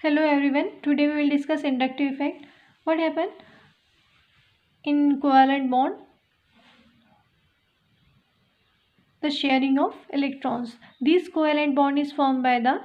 Hello everyone. Today we will discuss inductive effect. What happened in covalent bond? The sharing of electrons. This covalent bond is formed by the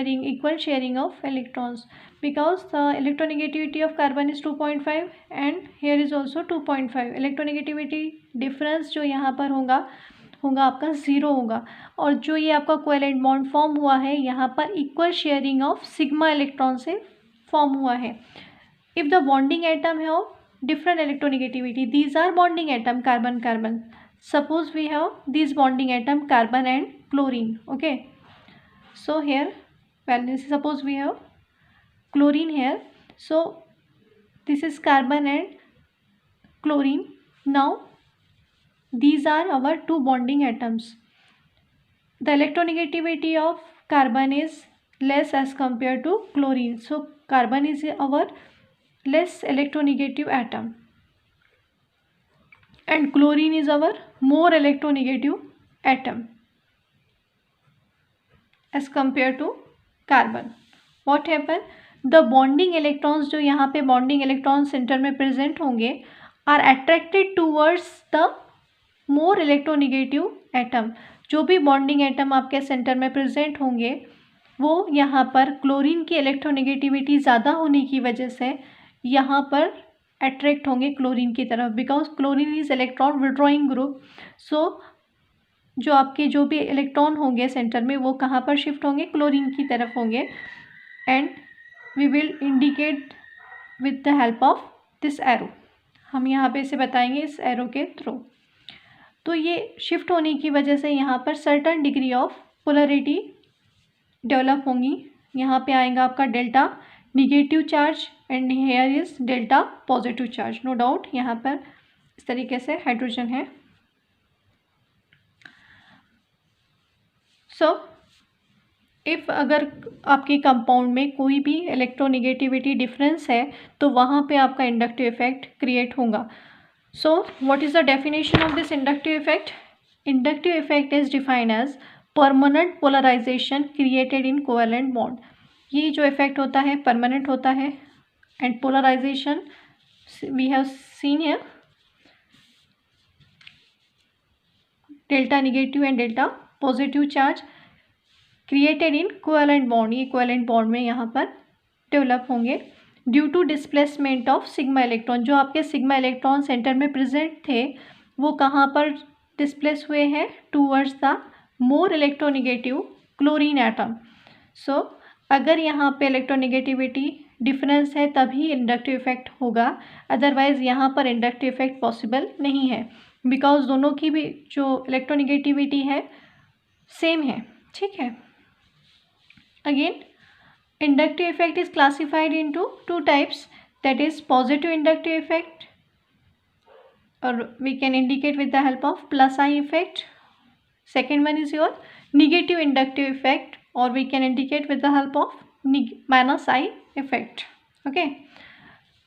equal sharing of electrons, because the electronegativity of carbon is 2.5 and here is also 2.5. Electronegativity difference जो यहाँ पर होगा आपका 0 होगा, और जो ये आपका कोवेलेंट बॉन्ड फॉर्म हुआ है यहाँ पर equal sharing of sigma electron से फॉर्म हुआ है. If the bonding atom have different electronegativity, these are bonding atom carbon. Suppose we have these bonding atom carbon and chlorine. Okay, so here, well, suppose we have chlorine here, so this is carbon and chlorine. Now these are our two bonding atoms. The electronegativity of carbon is less as compared to chlorine, so carbon is our less electronegative atom and chlorine is our more electronegative atom as compared to carbon. What happen? The bonding electrons जो यहाँ पे bonding electrons center में present होंगे are attracted towards the more electronegative atom. जो भी bonding atom आपके center में present होंगे वो यहाँ पर क्लोरीन की इलेक्ट्रोनेगेटिविटी ज़्यादा होने की वजह से यहाँ पर अट्रैक्ट होंगे क्लोरीन की तरफ, because chlorine is electron withdrawing group. So जो आपके जो भी इलेक्ट्रॉन होंगे सेंटर में वो कहाँ पर शिफ्ट होंगे? क्लोरीन की तरफ होंगे. And we will indicate with the help of this arrow. हम यहाँ पे इसे बताएंगे इस एरो के थ्रू. तो ये शिफ्ट होने की वजह से यहाँ पर certain degree of polarity develop होंगी. यहाँ पे आएगा आपका delta negative charge and here is delta positive charge. No doubt यहाँ पर इस तरीके से हाइड्रोजन है. सो इफ़ अगर आपके कंपाउंड में कोई भी इलेक्ट्रोनेगेटिविटी डिफरेंस है तो वहाँ पे आपका इंडक्टिव इफेक्ट क्रिएट होगा. So what is the definition of this inductive effect? Inductive effect is defined as permanent polarization created in covalent bond. ये जो इफेक्ट होता है परमानेंट होता है and polarization we have seen here delta negative and delta positive charge created in covalent bond. ये covalent bond में यहाँ पर डेवलप होंगे due to displacement of sigma electron. जो आपके सिग्मा इलेक्ट्रॉन सेंटर में प्रेजेंट थे वो कहाँ पर डिस्प्लेस हुए हैं? Towards the more electronegative chlorine atom. So अगर यहाँ पे इलेक्ट्रोनेगेटिविटी डिफरेंस है तभी इंडक्टिव इफेक्ट होगा, अदरवाइज यहाँ पर इंडक्टिव इफेक्ट पॉसिबल नहीं है, बिकॉज दोनों की भी जो इलेक्ट्रोनेगेटिविटी है सेम है. ठीक है. Again inductive effect is classified into two types, that is positive inductive effect और we can indicate with the help of plus I effect. Second one is your negative inductive effect, or we can indicate with the help of minus I effect. Okay,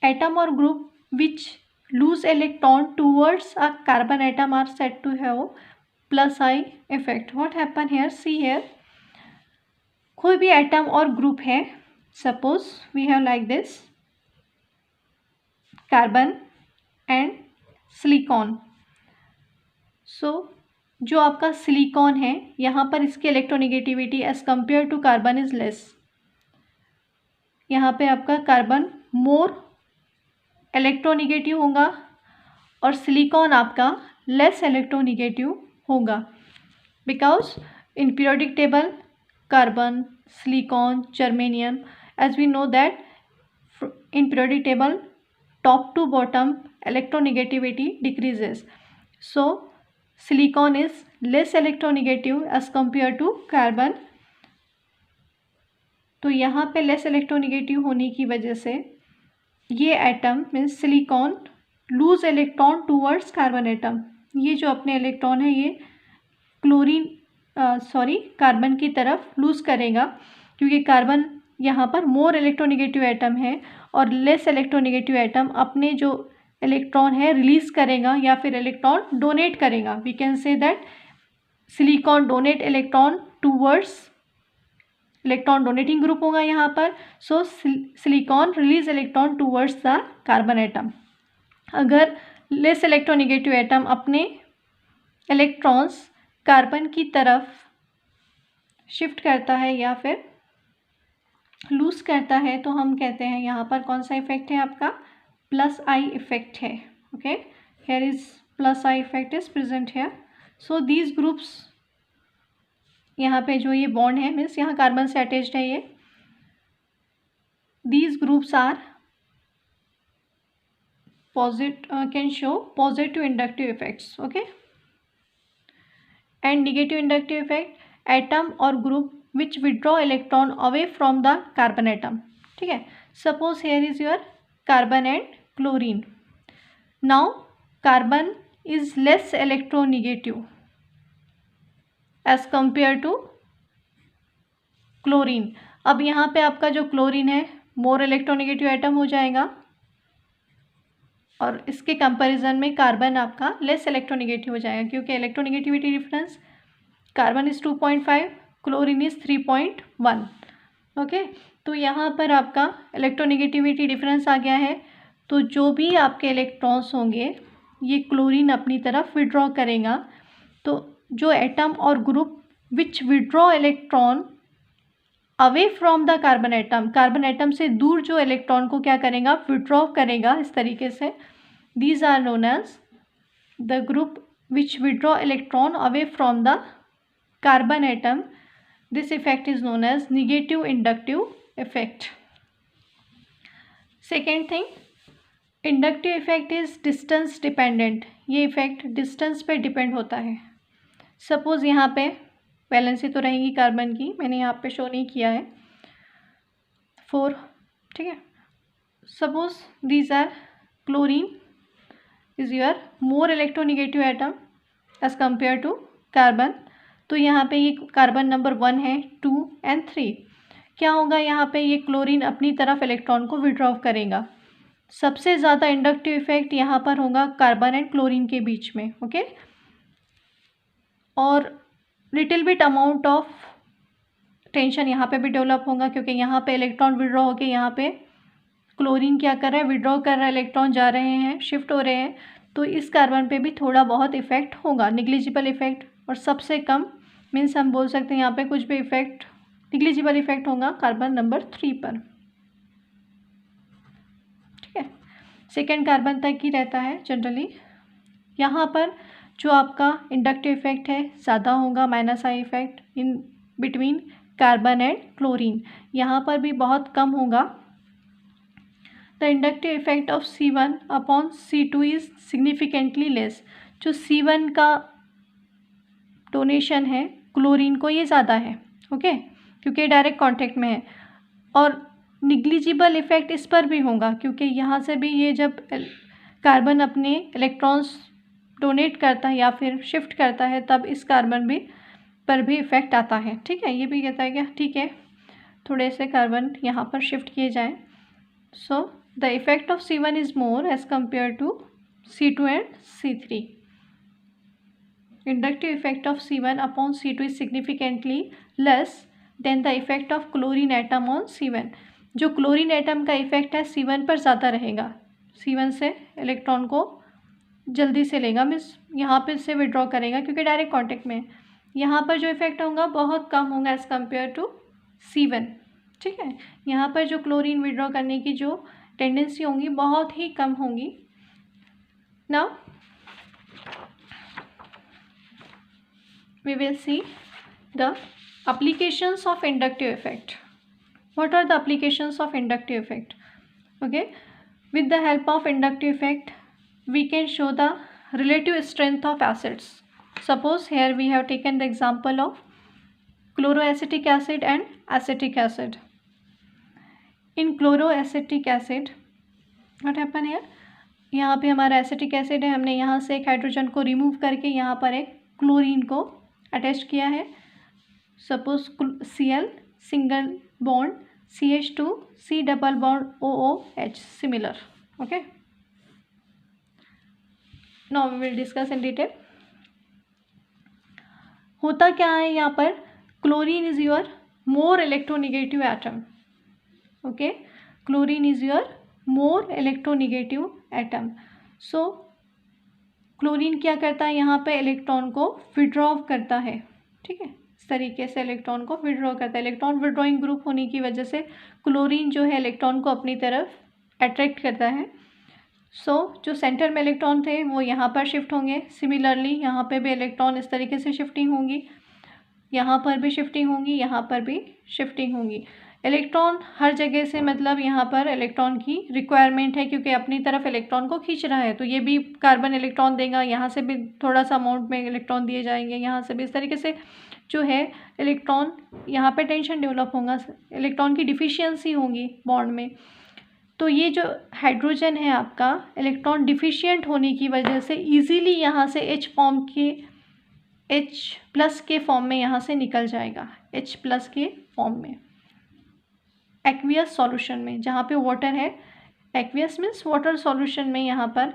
atom or group which lose electron towards a carbon atom are said to have plus I effect. What happen here? See here, कोई भी atom और group है, suppose we have like this carbon and silicon. So जो आपका silicon है यहाँ पर इसकी electronegativity as compare to carbon is less. यहाँ पे आपका कार्बन मोर इलेक्ट्रोनेगेटिव होगा और सिलिकॉन आपका लेस इलेक्ट्रोनेगेटिव होगा, because in periodic table carbon, silicon, germanium, as we know that in periodic table top to bottom electronegativity decreases. So silicon is less electronegative as compared to carbon. तो यहाँ पे less electronegative होने की वजह से ये atom means silicon loose electron towards carbon atom. ये जो अपने इलेक्ट्रॉन है ये कार्बन की तरफ लूज करेगा, क्योंकि कार्बन यहाँ पर मोर इलेक्ट्रोनेगेटिव एटम है और लेस इलेक्ट्रोनेगेटिव एटम अपने जो इलेक्ट्रॉन है रिलीज करेगा या फिर इलेक्ट्रॉन डोनेट करेगा. We can say that silicon donate electron towards electron donating group होगा यहाँ पर। So silicon release electron towards the carbon atom. अगर लेस इलेक्ट्रोनेगेटिव एटम अपने इलेक्ट्रॉन्स कार्बन की तरफ शिफ्ट करता है या फिर लूज करता है तो हम कहते हैं यहाँ पर कौन सा इफेक्ट है आपका, प्लस आई इफेक्ट है। Okay, here is plus I effect is present here. So these groups, यहाँ पे जो ये बॉन्ड है मीन्स यहाँ कार्बन से अटैच्ड है ये, these groups are can show positive inductive effects, okay, and negative inductive effect, atom or group which withdraw electron away from the carbon atom, ठीक है। suppose here is your carbon and chlorine. now carbon is less electronegative as compared to chlorine. अब यहाँ पे आपका जो chlorine है मोर electronegative atom हो जाएगा और इसके कंपैरिजन में कार्बन आपका लेस इलेक्ट्रोनेगेटिव हो जाएगा, क्योंकि electronegativity difference carbon is 2.5, chlorine is 3.1। Okay, तो यहाँ पर आपका इलेक्ट्रोनेगेटिविटी डिफरेंस आ गया है, तो जो भी आपके इलेक्ट्रॉन्स होंगे ये क्लोरीन अपनी तरफ विड्रॉ करेगा। तो जो एटम और group which withdraw electron away from the carbon atom, carbon atom से दूर जो इलेक्ट्रॉन को क्या करेगा, विड्रॉ करेगा इस तरीके से, these are known as the group which withdraw electron away from the carbon atom. This effect is known as negative inductive effect. Second thing, inductive effect is distance dependent. ये effect distance पे depend होता है। Suppose यहाँ पे valency तो रहेगी carbon की, मैंने यहाँ पे शो नहीं किया है 4, ठीक है। Suppose these are chlorine is your more electronegative atom as compare to carbon. तो यहाँ पे ये कार्बन नंबर 1 है, 2 एंड 3। क्या होगा यहाँ पे, ये क्लोरीन अपनी तरफ इलेक्ट्रॉन को विड्रॉ करेगा। सबसे ज़्यादा इंडक्टिव इफेक्ट यहाँ पर होगा कार्बन एंड क्लोरीन के बीच में, ओके। और little bit amount of tension यहाँ पे भी डेवलप होगा, क्योंकि यहाँ पे इलेक्ट्रॉन विड्रॉ होके यहाँ पे क्लोरीन क्या कर रहा है, विड्रॉ कर रहा है, इलेक्ट्रॉन जा रहे हैं, शिफ्ट हो रहे हैं। तो इस कार्बन पे भी थोड़ा बहुत इफेक्ट होगा, निग्लिजिबल इफेक्ट। और सबसे कम मीन्स हम बोल सकते हैं यहाँ पे कुछ भी इफेक्ट, निग्लिजिबल इफेक्ट होगा कार्बन नंबर 3 पर, ठीक है। सेकेंड कार्बन तक ही रहता है जनरली। यहाँ पर जो आपका इंडक्टिव इफेक्ट है ज़्यादा होगा, minus I effect in between carbon and chlorine. यहाँ पर भी बहुत कम होगा। The inductive effect of C1 upon C2 is significantly less. जो C1 का डोनेशन है क्लोरीन को ये ज़्यादा है, ओके, क्योंकि डायरेक्ट कॉन्टेक्ट में है। और निग्लिजिबल इफेक्ट इस पर भी होगा, क्योंकि यहाँ से भी ये जब कार्बन अपने इलेक्ट्रॉन्स डोनेट करता है या फिर शिफ्ट करता है तब इस कार्बन भी पर भी इफेक्ट आता है, ठीक है। ये भी कहता है कि ठीक है थोड़े से कार्बन यहाँ पर शिफ्ट किए जाएं। So the effect of C1 is more as compare to C2 and C3। Inductive effect of C1 upon C2 is significantly less than the effect of chlorine atom on C1। जो chlorine atom का effect है C1 पर ज़्यादा रहेगा, C1 से electron को जल्दी से लेगा, मीन्स यहाँ पे से विड्रॉ करेगा क्योंकि डायरेक्ट कांटेक्ट में। यहाँ पर जो इफेक्ट होगा बहुत कम होगा एज़ कम्पेयर टू C1, ठीक है। यहाँ पर जो क्लोरीन विड्रॉ करने की जो टेंडेंसी होंगी बहुत ही कम होंगी। Now we will see the applications of inductive effect. What are the applications of inductive effect? Okay, with the help of inductive effect we can show the relative strength of acids. Suppose here we have taken the example of chloroacetic acid and acetic acid. In chloroacetic acid what happen here, यहाँ पे हमारा acetic acid है, हमने यहाँ से एक hydrogen को remove करके यहाँ पर एक क्लोरीन को अटैच किया है। Suppose Cl single bond CH2 C double bond OOH similar, okay. Now we will discuss in detail. होता क्या है यहाँ पर, chlorine is your more electronegative atom. Okay, chlorine is your more electronegative atom. So chlorine क्या करता है, यहाँ पे इलेक्ट्रॉन को विड्रॉ करता है. ठीक है, इस तरीके से इलेक्ट्रॉन को विड्रॉ करता है. इलेक्ट्रॉन विड्रॉइंग ग्रुप होने की वजह से क्लोरीन जो है इलेक्ट्रॉन को अपनी तरफ अट्रैक्ट करता है. सो जो सेंटर में इलेक्ट्रॉन थे वो यहाँ पर शिफ्ट होंगे. सिमिलरली यहाँ पे भी इलेक्ट्रॉन इस तरीके से शिफ्टिंग होंगी, यहाँ पर भी शिफ्टिंग होंगी, यहाँ पर भी शिफ्टिंग होंगी. इलेक्ट्रॉन हर जगह से, मतलब यहाँ पर इलेक्ट्रॉन की रिक्वायरमेंट है क्योंकि अपनी तरफ इलेक्ट्रॉन को खींच रहा है. तो ये भी कार्बन इलेक्ट्रॉन देगा, यहाँ से भी थोड़ा सा अमाउंट में इलेक्ट्रॉन दिए जाएंगे, यहाँ से भी. इस तरीके से जो है इलेक्ट्रॉन, यहाँ पे टेंशन डेवलप होगा, इलेक्ट्रॉन की डिफिशियंसी होगी बॉन्ड में. तो ये जो हाइड्रोजन है आपका, इलेक्ट्रॉन डिफिशियंट होने की वजह से ईजीली यहाँ से H+ के फॉर्म में यहाँ से निकल जाएगा, H+ के फॉर्म में एक्वियस सॉल्यूशन में, जहाँ पे वाटर है. एक्वियस मीन्स वाटर सॉल्यूशन में यहाँ पर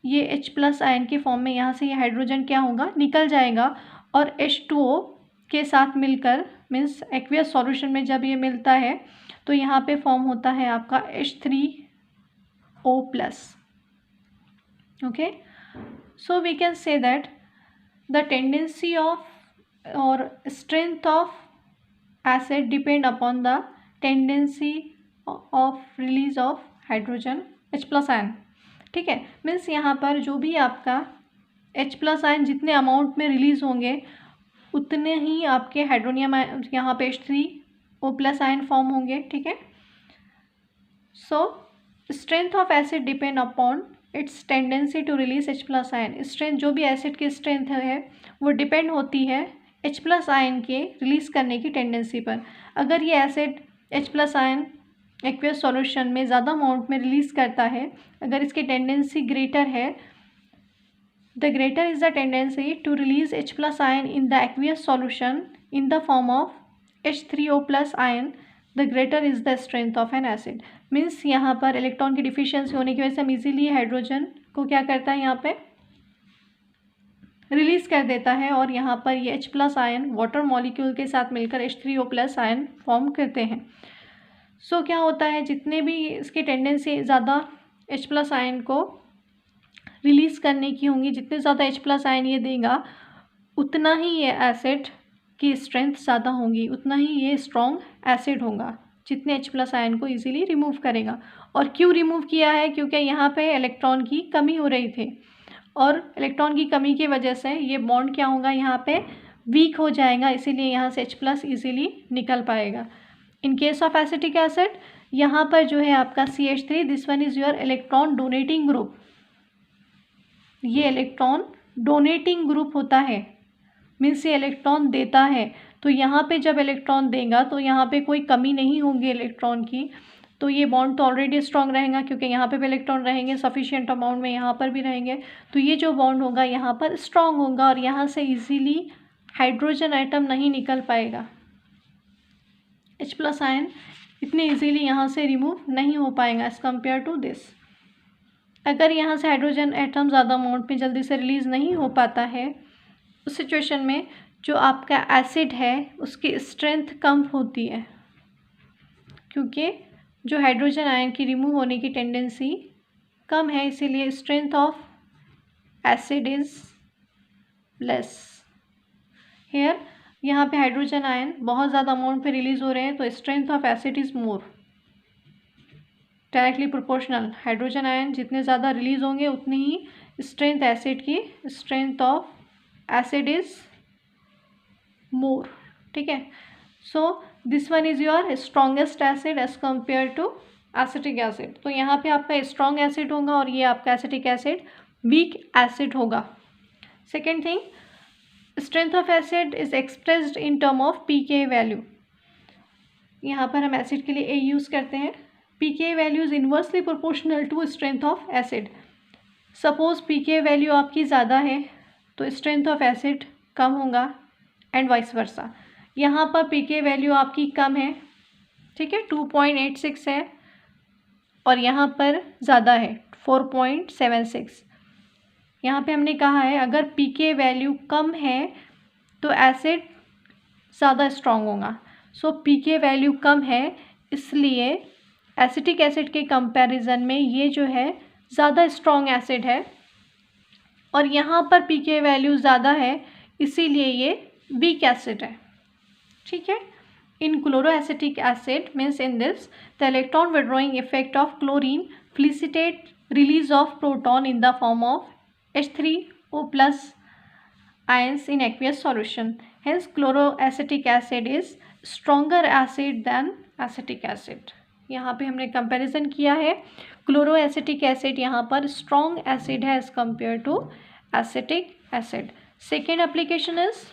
ये H+ आयन के फॉर्म में यहाँ से ये हाइड्रोजन क्या होगा, निकल जाएगा. और H2O के साथ मिलकर, मीन्स एक्वियस सॉल्यूशन में जब ये मिलता है तो यहाँ पे फॉर्म होता है आपका H3O+. Okay, so we can say that the tendency of और strength of acid depend upon the tendency of release of hydrogen H+ ion. ठीक है, मीन्स यहाँ पर जो भी आपका H+ आयन जितने अमाउंट में रिलीज होंगे उतने ही आपके हाइड्रोनियम यहाँ पे H3O+ आयन फॉर्म होंगे. ठीक है, so strength of acid depend upon its tendency to release H+ ion. Strength, जो भी एसिड की स्ट्रेंथ है वो डिपेंड होती है H+ आयन के रिलीज़ करने की टेंडेंसी पर. अगर ये acid H+ ion aqueous solution में ज़्यादा अमाउंट में रिलीज़ करता है, अगर इसकी टेंडेंसी ग्रेटर है, the greater is the tendency to release H+ ion in the aqueous solution in the form of H3O+ ion, the greater is the strength of an acid. Means यहाँ पर electron की deficiency होने की वजह से हम easily hydrogen को क्या करता है, यहाँ पे रिलीज़ कर देता है और यहाँ पर ये H+ आयन वाटर मॉलिक्यूल के साथ मिलकर H3O+ आयन फॉर्म करते हैं. सो क्या होता है, जितने भी इसकी टेंडेंसी ज़्यादा H+ आयन को रिलीज़ करने की होंगी, जितने ज़्यादा H+ आयन ये देगा उतना ही ये एसिड की स्ट्रेंथ ज़्यादा होगी, उतना ही ये स्ट्रॉन्ग एसिड होगा, जितने H+ आयन को इजीली रिमूव करेगा. और क्यों रिमूव किया है, क्योंकि यहाँ पे इलेक्ट्रॉन की कमी हो रही थी और इलेक्ट्रॉन की कमी की वजह से ये बॉन्ड क्या होगा, यहाँ पे वीक हो जाएगा, इसीलिए यहाँ से H+ इजीली निकल पाएगा. In case of acetic acid यहाँ पर जो है आपका CH3, this one is your electron donating group. ये इलेक्ट्रॉन डोनेटिंग ग्रुप होता है, मीन्स ये इलेक्ट्रॉन देता है. तो यहाँ पे जब इलेक्ट्रॉन देगा तो यहाँ पे कोई कमी नहीं होगी इलेक्ट्रॉन की, तो ये बॉन्ड तो ऑलरेडी स्ट्रॉन्ग रहेगा क्योंकि यहाँ पे भी इलेक्ट्रॉन रहेंगे सफिशिएंट अमाउंट में, यहाँ पर भी रहेंगे. तो ये जो बॉन्ड होगा यहाँ पर स्ट्रॉन्ग होगा और यहाँ से इजीली हाइड्रोजन आइटम नहीं निकल पाएगा. H+ आयन इतने इजीली यहाँ से रिमूव नहीं हो पाएगा एज़ कम्पेयर टू दिस. अगर यहाँ से हाइड्रोजन एटम ज़्यादा अमाउंट में जल्दी से रिलीज़ नहीं हो पाता है, उस सिचुएशन में जो आपका एसिड है उसकी स्ट्रेंथ कम होती है, क्योंकि जो हाइड्रोजन आयन की रिमूव होने की टेंडेंसी कम है, इसीलिए strength of acid is less. Here यहाँ पे हाइड्रोजन आयन बहुत ज़्यादा अमाउंट पे रिलीज़ हो रहे हैं, तो strength of acid is more, directly proportional. Hydrogen ion जितने ज़्यादा रिलीज़ होंगे उतनी ही स्ट्रेंथ एसिड की, strength of acid is more. ठीक है, so this one is your strongest acid as compare to acetic acid. तो यहाँ पे आपका स्ट्रॉन्ग एसिड होगा और ये आपका एसिटिक एसिड वीक एसिड होगा. Second thing, strength of acid is expressed in term of pK value. यहाँ पर हम एसिड के लिए A यूज़ करते हैं. pK value is inversely proportional to strength of acid. Suppose pK value आपकी ज़्यादा है तो स्ट्रेंथ ऑफ एसिड कम होगा एंड वाइस वर्सा. यहाँ पर pK वैल्यू आपकी कम है, ठीक है, 2.86 है और यहाँ पर ज़्यादा है 4.76. यहाँ पे हमने कहा है अगर pK वैल्यू कम है तो एसिड ज़्यादा स्ट्रॉन्ग होगा. सो पीके वैल्यू कम है, इसलिए एसिटिक एसिड के कंपैरिजन में ये जो है ज़्यादा स्ट्रॉन्ग एसिड है, और यहाँ पर पीके वैल्यू ज़्यादा है इसीलिए ये वीक एसिड है। ठीक है। In chloroacetic acid means in this the electron withdrawing effect of chlorine facilitate release of proton in the form of H3O+ ions in aqueous solution. Hence chloroacetic acid is stronger acid than acetic acid. यहाँ पे हमने comparison किया है, chloroacetic acid यहाँ पर strong acid है as compare to acetic acid. Second application is